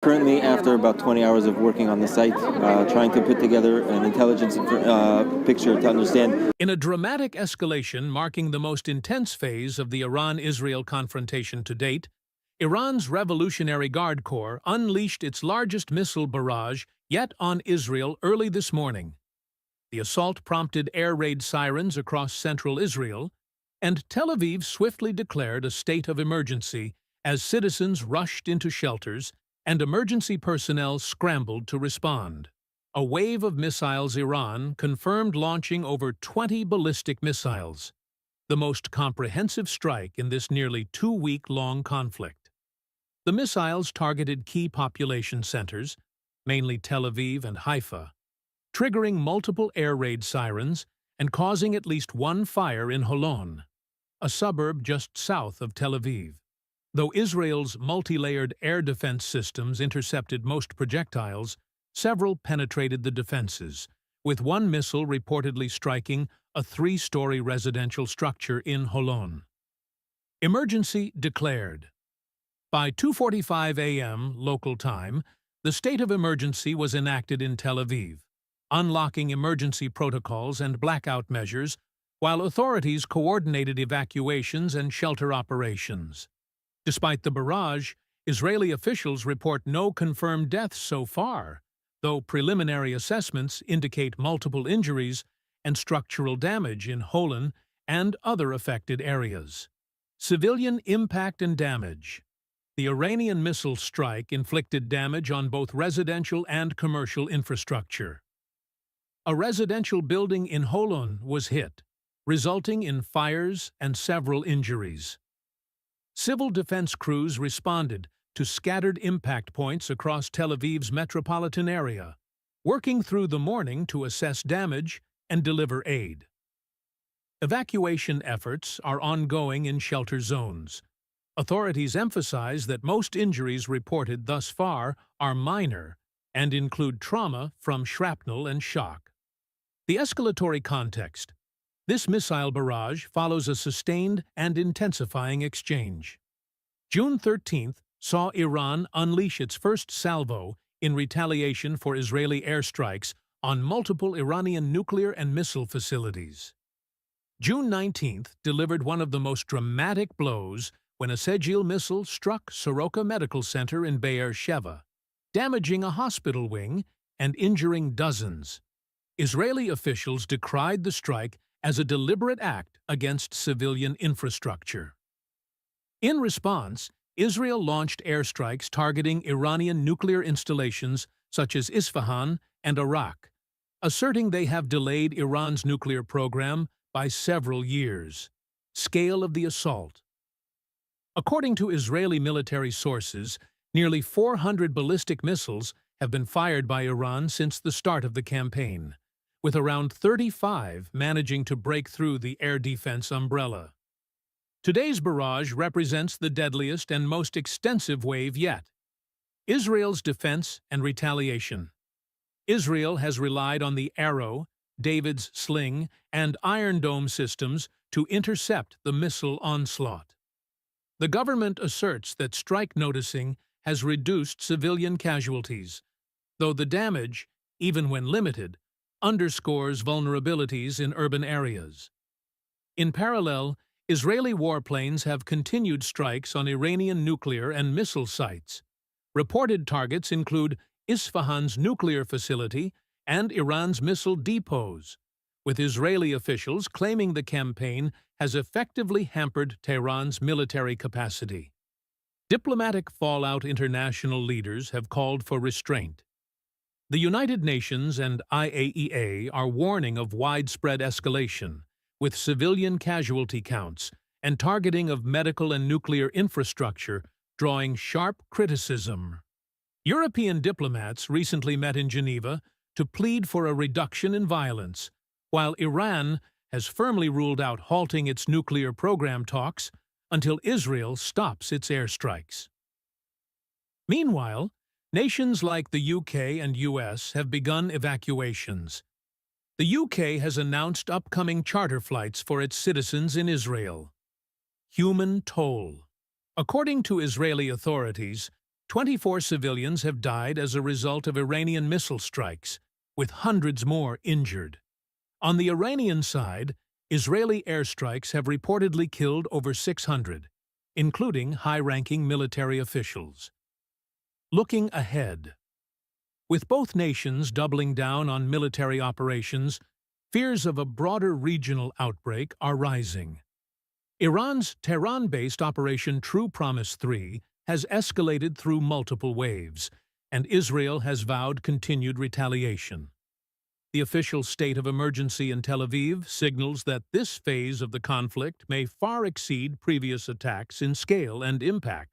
Currently, after about 20 hours of working on the site, trying to put together an intelligence picture to understand. In a dramatic escalation marking the most intense phase of the Iran-Israel confrontation to date, Iran's Revolutionary Guard Corps unleashed its largest missile barrage yet on Israel early this morning. The assault prompted air raid sirens across central Israel, and Tel Aviv swiftly declared a state of emergency as citizens rushed into shelters and emergency personnel scrambled to respond. A wave of missiles Iran confirmed launching over 20 ballistic missiles, the most comprehensive strike in this nearly two-week-long conflict. The missiles targeted key population centers, mainly Tel Aviv and Haifa, triggering multiple air raid sirens and causing at least one fire in Holon, a suburb just south of Tel Aviv. Though Israel's multi-layered air defense systems intercepted most projectiles, several penetrated the defenses, with one missile reportedly striking a three-story residential structure in Holon. Emergency declared. By 2:45 a.m. local time, the state of emergency was enacted in Tel Aviv, unlocking emergency protocols and blackout measures, while authorities coordinated evacuations and shelter operations. Despite the barrage, Israeli officials report no confirmed deaths so far, though preliminary assessments indicate multiple injuries and structural damage in Holon and other affected areas. Civilian impact and damage. The Iranian missile strike inflicted damage on both residential and commercial infrastructure. A residential building in Holon was hit, resulting in fires and several injuries. Civil defense crews responded to scattered impact points across Tel Aviv's metropolitan area, working through the morning to assess damage and deliver aid. Evacuation efforts are ongoing in shelter zones. Authorities emphasize that most injuries reported thus far are minor and include trauma from shrapnel and shock. The escalatory context. This missile barrage follows a sustained and intensifying exchange. June 13th saw Iran unleash its first salvo in retaliation for Israeli airstrikes on multiple Iranian nuclear and missile facilities. June 19th delivered one of the most dramatic blows when a Sejil missile struck Soroka Medical Center in Be'er-Sheva, damaging a hospital wing and injuring dozens. Israeli officials decried the strike as a deliberate act against civilian infrastructure. In response, Israel launched airstrikes targeting Iranian nuclear installations such as Isfahan and Arak, asserting they have delayed Iran's nuclear program by several years. Scale of the assault. According to Israeli military sources, nearly 400 ballistic missiles have been fired by Iran since the start of the campaign, with around 35 managing to break through the air defense umbrella. Today's barrage represents the deadliest and most extensive wave yet. Israel's defense and retaliation. Israel has relied on the Arrow, David's Sling, and Iron Dome systems to intercept the missile onslaught. The government asserts that strike noticing has reduced civilian casualties, though the damage, even when limited, underscores vulnerabilities in urban areas. In parallel, Israeli warplanes have continued strikes on Iranian nuclear and missile sites. Reported targets include Isfahan's nuclear facility and Iran's missile depots, with Israeli officials claiming the campaign has effectively hampered Tehran's military capacity. Diplomatic fallout. International leaders have called for restraint. The United Nations and IAEA are warning of widespread escalation, with civilian casualty counts and targeting of medical and nuclear infrastructure drawing sharp criticism. European diplomats recently met in Geneva to plead for a reduction in violence, while Iran has firmly ruled out halting its nuclear program talks until Israel stops its airstrikes. Meanwhile, nations like the UK and US have begun evacuations. The UK has announced upcoming charter flights for its citizens in Israel. Human toll. According to Israeli authorities, 24 civilians have died as a result of Iranian missile strikes, with hundreds more injured. On the Iranian side, Israeli airstrikes have reportedly killed over 600, including high-ranking military officials. Looking ahead. With both nations doubling down on military operations, fears of a broader regional outbreak are rising. Iran's Tehran-based Operation True Promise 3 has escalated through multiple waves, and Israel has vowed continued retaliation. The official state of emergency in Tel Aviv signals that this phase of the conflict may far exceed previous attacks in scale and impact.